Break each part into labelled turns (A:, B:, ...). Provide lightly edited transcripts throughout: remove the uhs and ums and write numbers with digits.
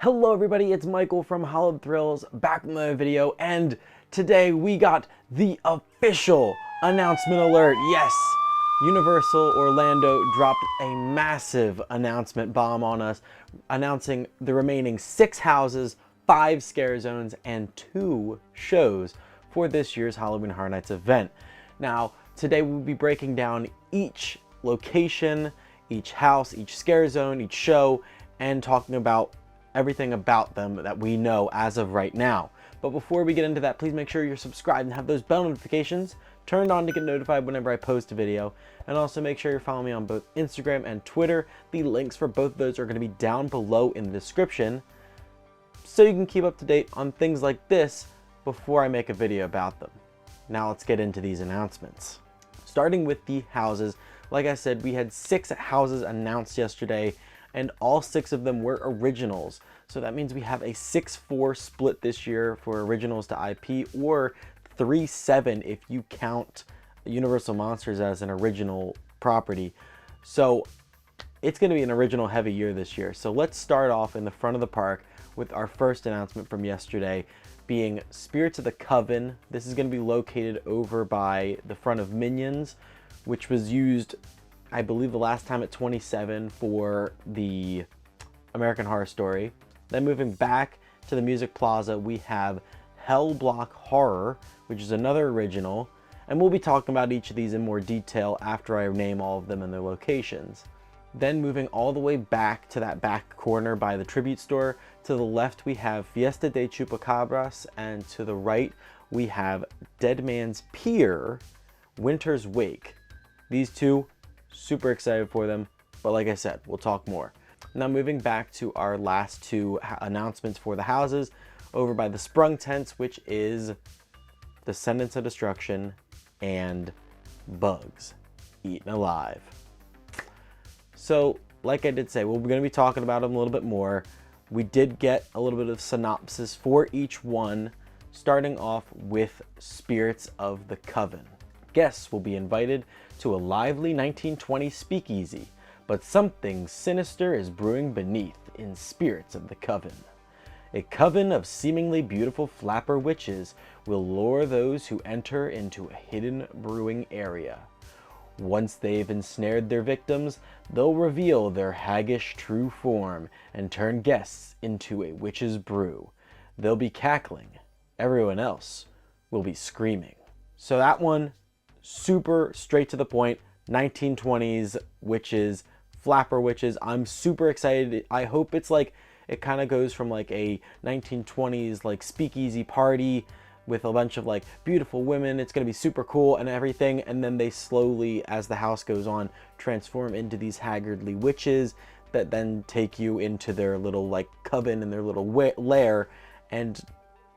A: Hello everybody, it's Michael from Hollowed Thrills, back with another video, and today we got the official announcement alert. Yes, Universal Orlando dropped a massive announcement bomb on us, announcing the remaining 6 houses, 5 scare zones, and 2 shows for this year's Halloween Horror Nights event. Now, today we'll be breaking down each location, each house, each scare zone, each show, and talking about everything about them that we know as of right now. But before we get into that, please make sure you're subscribed and have those bell notifications turned on to get notified whenever I post a video. And also make sure you're following me on both Instagram and Twitter. The links for both of those are going to be down below in the description, so you can keep up to date on things like this before I make a video about them. Now let's get into these announcements. Starting with the houses, like I said, we had 6 houses announced yesterday, and all 6 of them were originals. So that means we have a 6-4 split this year for originals to IP, or 3-7 if you count Universal Monsters as an original property. So it's going to be an original heavy year this year. So let's start off in the front of the park with our first announcement from yesterday being Spirits of the Coven. This is going to be located over by the front of Minions, which was used, I believe, the last time at 27 for the American Horror Story. Then moving back to the Music Plaza, we have Hell Block Horror, which is another original, and we'll be talking about each of these in more detail after I name all of them and their locations. Then moving all the way back to that back corner by the Tribute Store, to the left we have Fiesta de Chupacabras, and to the right we have Dead Man's Pier, Winter's Wake. These two, super excited for them, but like I said, we'll talk more. Now moving back to our last 2 announcements for the houses, over by the Sprung Tents, which is Descendants of Destruction and Bugs Eaten Alive. So like I did say, we're going to be talking about them a little bit more. We did get a little bit of synopsis for each one, starting off with Spirits of the Coven. Guests will be invited to a lively 1920s speakeasy, but something sinister is brewing beneath in Spirits of the Coven. A coven of seemingly beautiful flapper witches will lure those who enter into a hidden brewing area. Once they've ensnared their victims, they'll reveal their haggish true form and turn guests into a witch's brew. They'll be cackling. Everyone else will be screaming. So that one, super straight to the point, 1920s witches, flapper witches. I'm super excited. I hope it's like, it kind of goes from like a 1920s like speakeasy party with a bunch of like beautiful women. It's going to be super cool and everything, and then they slowly, as the house goes on, transform into these haggardly witches that then take you into their little like coven and their little lair and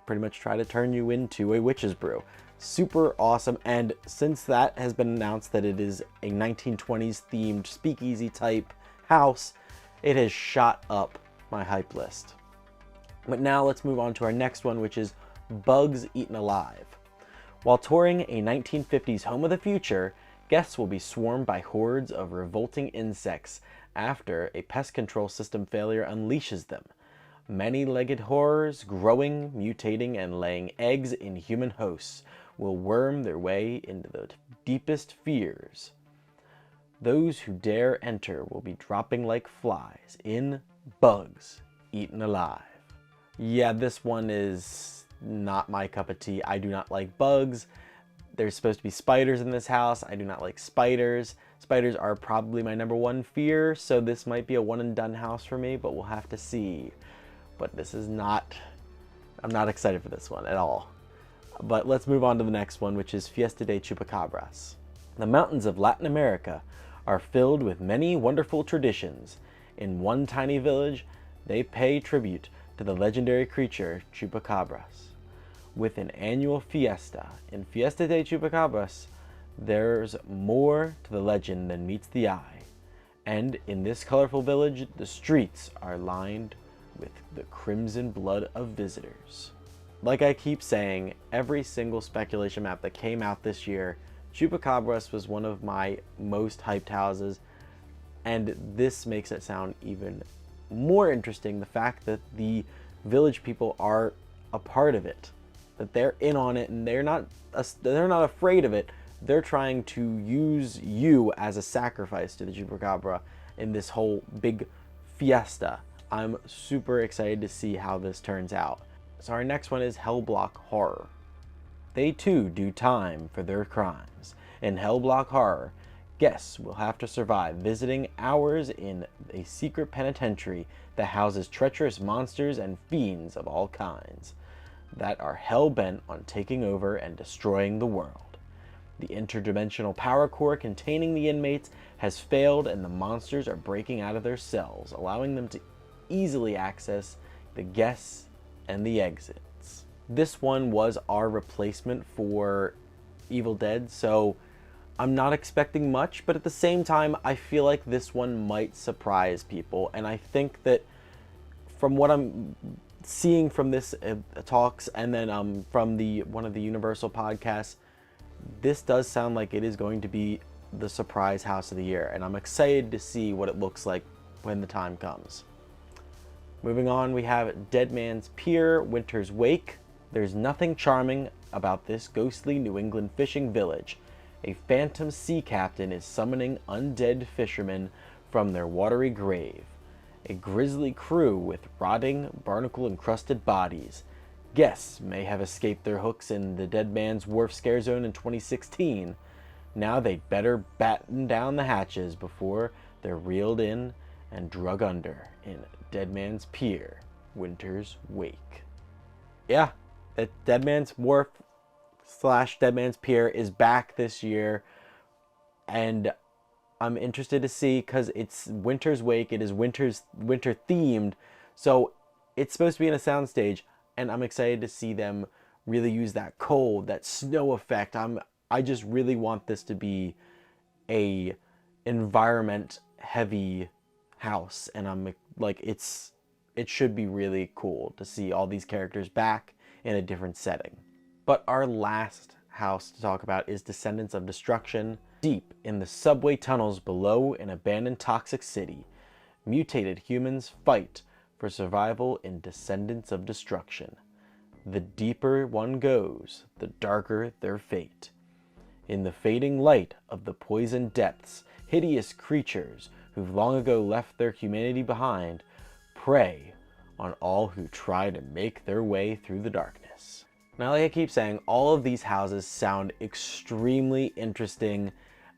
A: pretty much try to turn you into a witch's brew. Super awesome. And since that has been announced that it is a 1920s themed speakeasy type house, it has shot up my hype list. But now let's move on to our next one, which is Bugs Eaten Alive. While touring a 1950s home of the future, guests will be swarmed by hordes of revolting insects after a pest control system failure unleashes them. Many-legged horrors, growing, mutating, and laying eggs in human hosts, will worm their way into the deepest fears. Those who dare enter will be dropping like flies in Bugs Eaten Alive. Yeah, this one is not my cup of tea. I do not like bugs. There's supposed to be spiders in this house. I do not like spiders. Spiders are probably my #1 fear, so this might be a one and done house for me, but we'll have to see. But this is not, I'm not excited for this one at all. But let's move on to the next one, which is Fiesta de Chupacabras. The mountains of Latin America are filled with many wonderful traditions. In one tiny village, they pay tribute to the legendary creature Chupacabras. With an annual fiesta in Fiesta de Chupacabras, there's more to the legend than meets the eye. And in this colorful village, the streets are lined with the crimson blood of visitors. Like I keep saying, every single speculation map that came out this year, Chupacabras was one of my most hyped houses, and this makes it sound even more interesting the fact that the village people are a part of it, that they're in on it, and they're not afraid of it. They're trying to use you as a sacrifice to the Chupacabra in this whole big fiesta. I'm super excited to see how this turns out. So our next one is Hellblock Horror. They too do time for their crimes. In Hellblock Horror, guests will have to survive visiting hours in a secret penitentiary that houses treacherous monsters and fiends of all kinds that are hell-bent on taking over and destroying the world. The interdimensional power core containing the inmates has failed, and the monsters are breaking out of their cells, allowing them to easily access the guests and the exits. This one was our replacement for Evil Dead, so I'm not expecting much, but at the same time, I feel like this one might surprise people, and I think that from what I'm seeing from this talks, and then from one of the Universal podcasts, this does sound like it is going to be the surprise house of the year, and I'm excited to see what it looks like when the time comes. Moving on, we have Dead Man's Pier, Winter's Wake. There's nothing charming about this ghostly New England fishing village. A phantom sea captain is summoning undead fishermen from their watery grave. A grisly crew with rotting, barnacle-encrusted bodies. Guests may have escaped their hooks in the Dead Man's Wharf Scarezone in 2016. Now they'd better batten down the hatches before they're reeled in and drug under in Dead Man's Pier, Winter's Wake. Yeah, that Dead Man's Wharf / Dead Man's Pier is back this year, and I'm interested to see, because it's Winter's Wake, it is winter themed, so it's supposed to be in a soundstage, and I'm excited to see them really use that cold, that snow effect. I just really want this to be a environment heavy house, and I'm like, it should be really cool to see all these characters back in a different setting. But our last house to talk about is Descendants of Destruction. Deep in the subway tunnels below an abandoned toxic city, mutated humans fight for survival in Descendants of Destruction. The deeper one goes, the darker their fate. In the fading light of the poisoned depths, hideous creatures who've long ago left their humanity behind prey on all who try to make their way through the darkness. Now, like I keep saying, all of these houses sound extremely interesting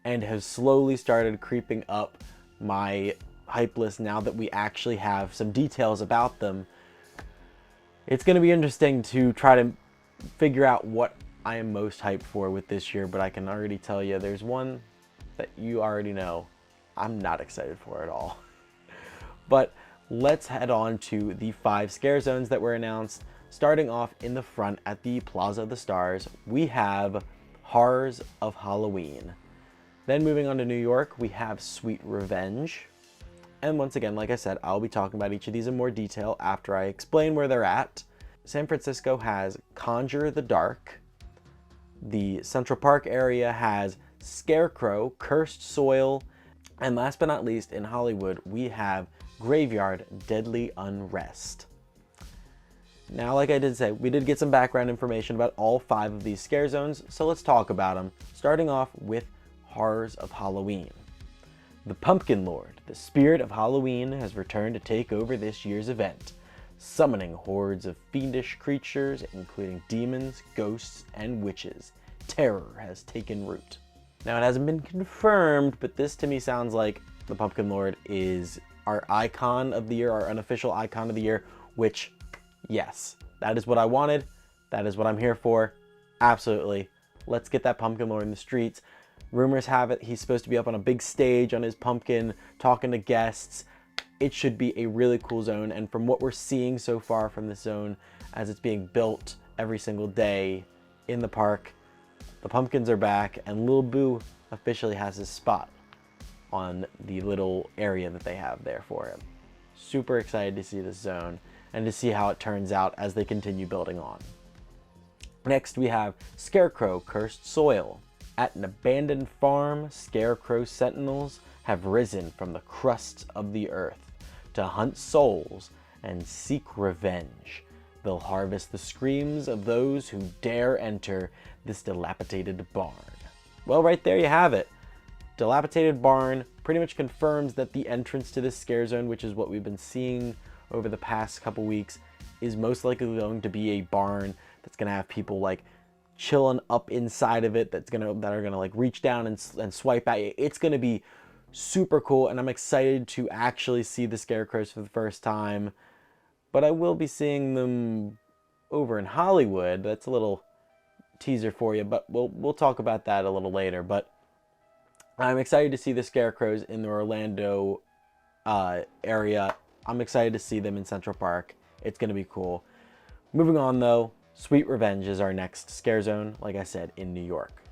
A: and have slowly started creeping up my hype list now that we actually have some details about them. It's going to be interesting to try to figure out what I am most hyped for with this year, but I can already tell you there's one that you already know I'm not excited for at all. But let's head on to the 5 scare zones that were announced. Starting off in the front at the Plaza of the Stars, we have Horrors of Halloween. Then moving on to New York, we have Sweet Revenge. And once again, like I said, I'll be talking about each of these in more detail after I explain where they're at. San Francisco has Conjure the Dark. The Central Park area has Scarecrow, Cursed Soil. And last but not least, in Hollywood, we have Graveyard Deadly Unrest. Now, like I did say, we did get some background information about all 5 of these scare zones, so let's talk about them, starting off with Horrors of Halloween. The Pumpkin Lord, the spirit of Halloween, has returned to take over this year's event, summoning hordes of fiendish creatures, including demons, ghosts, and witches. Terror has taken root. Now, it hasn't been confirmed, but this to me sounds like the Pumpkin Lord is our icon of the year, our unofficial icon of the year, which, yes, that is what I wanted. That is what I'm here for. Absolutely. Let's get that Pumpkin Lord in the streets. Rumors have it he's supposed to be up on a big stage on his pumpkin, talking to guests. It should be a really cool zone, and from what we're seeing so far from this zone, as it's being built every single day in the park, the pumpkins are back, and Lil Boo officially has his spot on the little area that they have there for him. Super excited to see this zone and to see how it turns out as they continue building on. Next, we have Scarecrow, Cursed Soil. At an abandoned farm, Scarecrow sentinels have risen from the crust of the earth, to hunt souls and seek revenge. They'll harvest the screams of those who dare enter this dilapidated barn. Well, right there you have it. Dilapidated barn pretty much confirms that the entrance to this scare zone, which is what we've been seeing over the past couple weeks, is most likely going to be a barn that's going to have people like chilling up inside of it that are going to like reach down and swipe at you. It's going to be super cool, and I'm excited to actually see the scarecrows for the first time. But I will be seeing them over in Hollywood. That's a little teaser for you, but we'll talk about that a little later. But I'm excited to see the scarecrows in the Orlando area. I'm excited to see them in Central Park. It's going to be cool. Moving on though, Sweet Revenge is our next scare zone, like I said, in New York.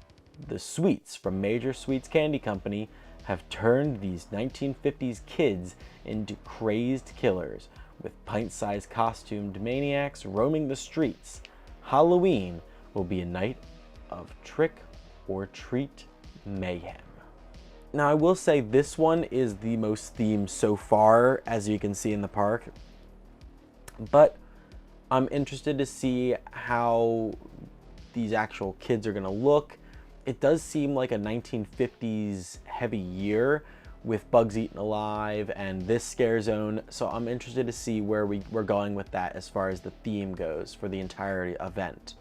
A: The Sweets from Major Sweets Candy Company have turned these 1950s kids into crazed killers, with pint-sized costumed maniacs roaming the streets. Halloween will be a night of trick-or-treat mayhem. Now, I will say this one is the most themed so far, as you can see in the park. But I'm interested to see how these actual kids are going to look. It does seem like a 1950s heavy year with Bugs Eaten Alive and this scare zone. So I'm interested to see where we're going with that as far as the theme goes for the entire event.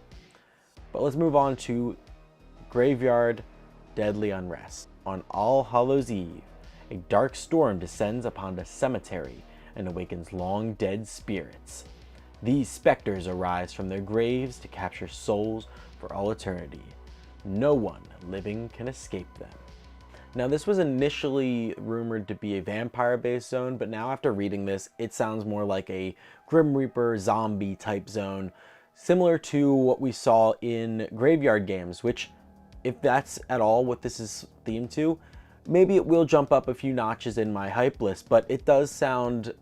A: But let's move on to Graveyard Deadly Unrest. On All Hallows Eve, a dark storm descends upon the cemetery and awakens long dead spirits. These specters arise from their graves to capture souls for all eternity. No one living can escape them. Now, this was initially rumored to be a vampire-based zone, but now after reading this, it sounds more like a Grim Reaper zombie type zone, similar to what we saw in Graveyard Games, which, if that's at all what this is themed to, maybe it will jump up a few notches in my hype list, but it does sound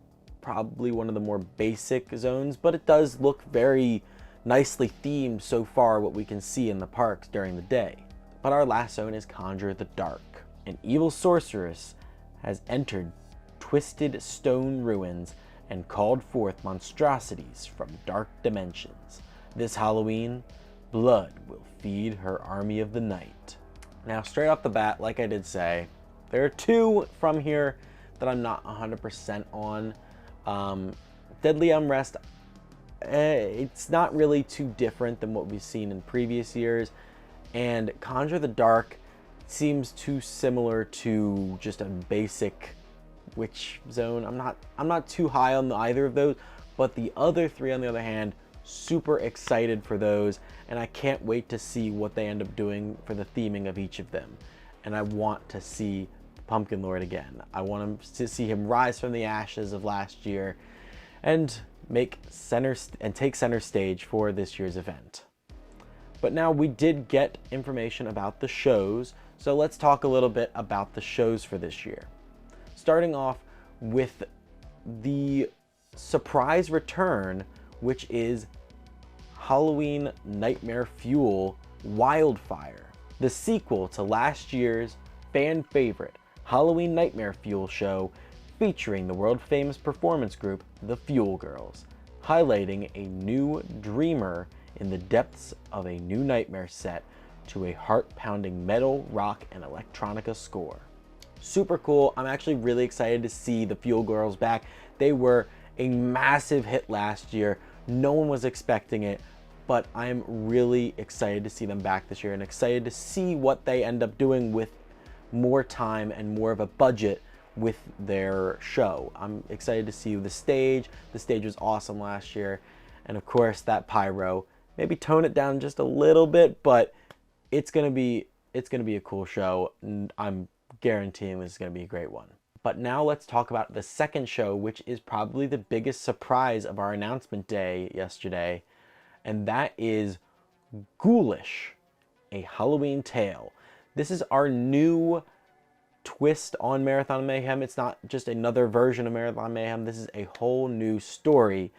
A: probably one of the more basic zones, but it does look very nicely themed so far, what we can see in the parks during the day. But our last zone is Conjure the Dark. An evil sorceress has entered twisted stone ruins and called forth monstrosities from dark dimensions. This Halloween, blood will feed her army of the night. Now, straight off the bat, like I did say, there are two from here that I'm not 100% on. Deadly Unrest, it's not really too different than what we've seen in previous years, and Conjure the Dark seems too similar to just a basic witch zone. I'm not too high on either of those, but the other three, on the other hand, super excited for those, and I can't wait to see what they end up doing for the theming of each of them. And I want to see Pumpkin Lord again. I want to see him rise from the ashes of last year and take center stage for this year's event. But now we did get information about the shows, so let's talk a little bit about the shows for this year. Starting off with the surprise return, which is Halloween Nightmare Fuel Wildfire, the sequel to last year's fan favorite Halloween Nightmare Fuel show, featuring the world famous performance group The Fuel Girls, highlighting a new dreamer in the depths of a new nightmare set to a heart-pounding metal, rock, and electronica score. Super cool. I'm actually really excited to see the Fuel Girls back. They were a massive hit last year. No one was expecting it, but I'm really excited to see them back this year and excited to see what they end up doing with more time and more of a budget with their show. I'm excited to see the stage. The stage was awesome last year. And of course, that pyro. Maybe tone it down just a little bit, but it's gonna be a cool show. And I'm guaranteeing this is gonna be a great one. But now let's talk about the second show, which is probably the biggest surprise of our announcement day yesterday, and that is Ghoulish, a Halloween Tale. This is our new twist on Marathon Mayhem. It's not just another version of Marathon Mayhem. This is a whole new story.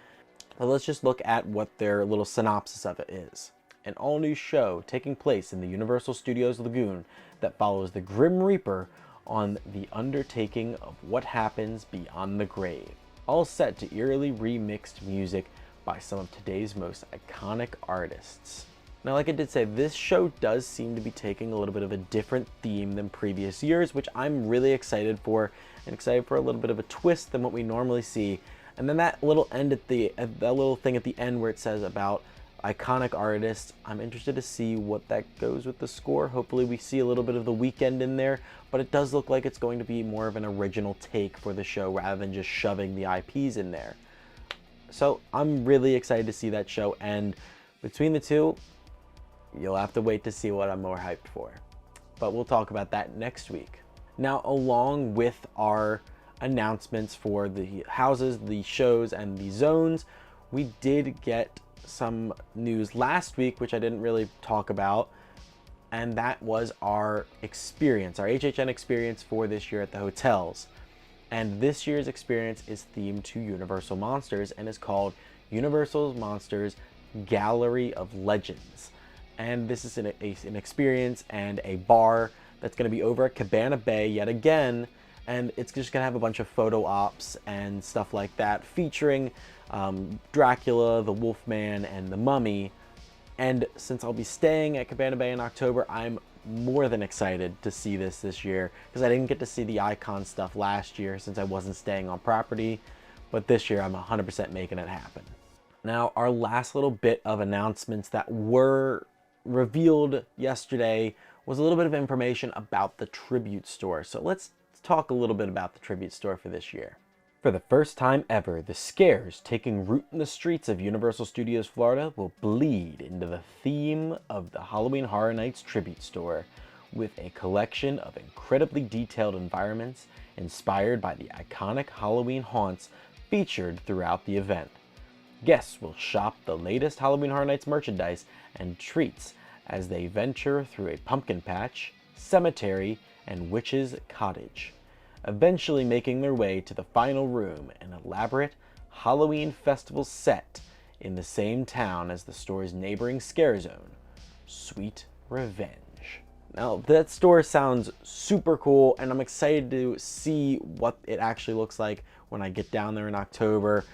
A: But let's just look at what their little synopsis of it is. An all-new show taking place in the Universal Studios Lagoon that follows the Grim Reaper on the undertaking of what happens beyond the grave. all set to eerily remixed music by some of today's most iconic artists. Now, like I did say, this show does seem to be taking a little bit of a different theme than previous years, which I'm really excited for, and excited for a little bit of a twist than what we normally see. And then that little thing at the end where it says about iconic artists, I'm interested to see what that goes with the score. Hopefully we see a little bit of The Weeknd in there, but it does look like it's going to be more of an original take for the show rather than just shoving the IPs in there. So I'm really excited to see that show, and between the two, you'll have to wait to see what I'm more hyped for. But we'll talk about that next week. Now, along with our announcements for the houses, the shows, and the zones, we did get some news last week, which I didn't really talk about, and that was our experience, our HHN experience for this year at the hotels. And this year's experience is themed to Universal Monsters and is called Universal Monsters Gallery of Legends. And this is an experience and a bar that's going to be over at Cabana Bay yet again, and it's just going to have a bunch of photo ops and stuff like that featuring Dracula, the Wolfman, and the Mummy. And since I'll be staying at Cabana Bay in October, I'm more than excited to see this year, because I didn't get to see the icon stuff last year since I wasn't staying on property, but this year I'm 100% making it happen. Now, our last little bit of announcements that were revealed yesterday was a little bit of information about the Tribute Store. So let's talk a little bit about the Tribute Store for this year. For the first time ever, the scares taking root in the streets of Universal Studios Florida will bleed into the theme of the Halloween Horror Nights Tribute Store, with a collection of incredibly detailed environments inspired by the iconic Halloween haunts featured throughout the event. Guests will shop the latest Halloween Horror Nights merchandise and treats as they venture through a pumpkin patch, cemetery, and witch's cottage, eventually making their way to the final room, an elaborate Halloween festival set in the same town as the store's neighboring Scarezone, Sweet Revenge. Now, that store sounds super cool, and I'm excited to see what it actually looks like when I get down there in October.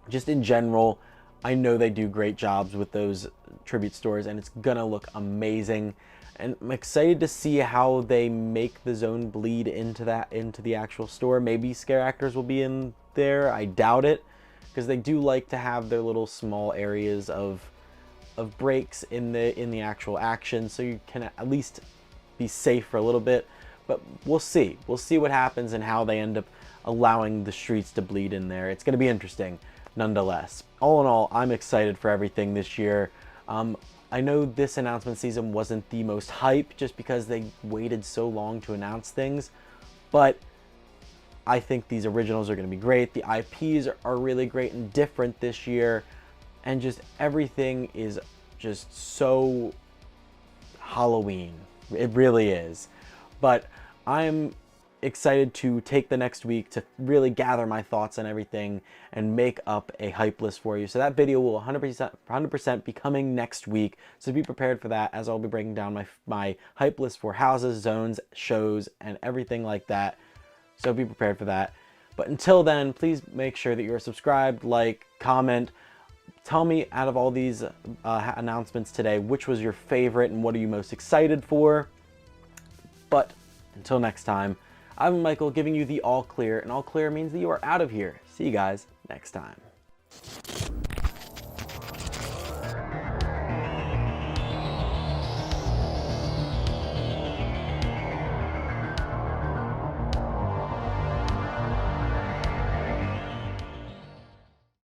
A: Just in general, I know they do great jobs with those tribute stores, and it's gonna look amazing. And I'm excited to see how they make the zone bleed into the actual store. Maybe scare actors will be in there. I doubt it, because they do like to have their little small areas of breaks in the actual action, so you can at least be safe for a little bit. But we'll see. We'll see what happens and how they end up allowing the streets to bleed in there. It's gonna be interesting, nonetheless. All in all, I'm excited for everything this year. I know this announcement season wasn't the most hype just because they waited so long to announce things, but I think these originals are going to be great. The IPs are really great and different this year, and just everything is just so Halloween. It really is. But I'm excited to take the next week to really gather my thoughts on everything and make up a hype list for you. So that video will 100% be coming next week. So be prepared for that, as I'll be breaking down my hype list for houses, zones, shows, and everything like that. So be prepared for that. But until then, please make sure that you're subscribed, like, comment. Tell me, out of all these announcements today, which was your favorite and what are you most excited for? But until next time, I'm Michael, giving you the all clear, and all clear means that you are out of here. See you guys next time.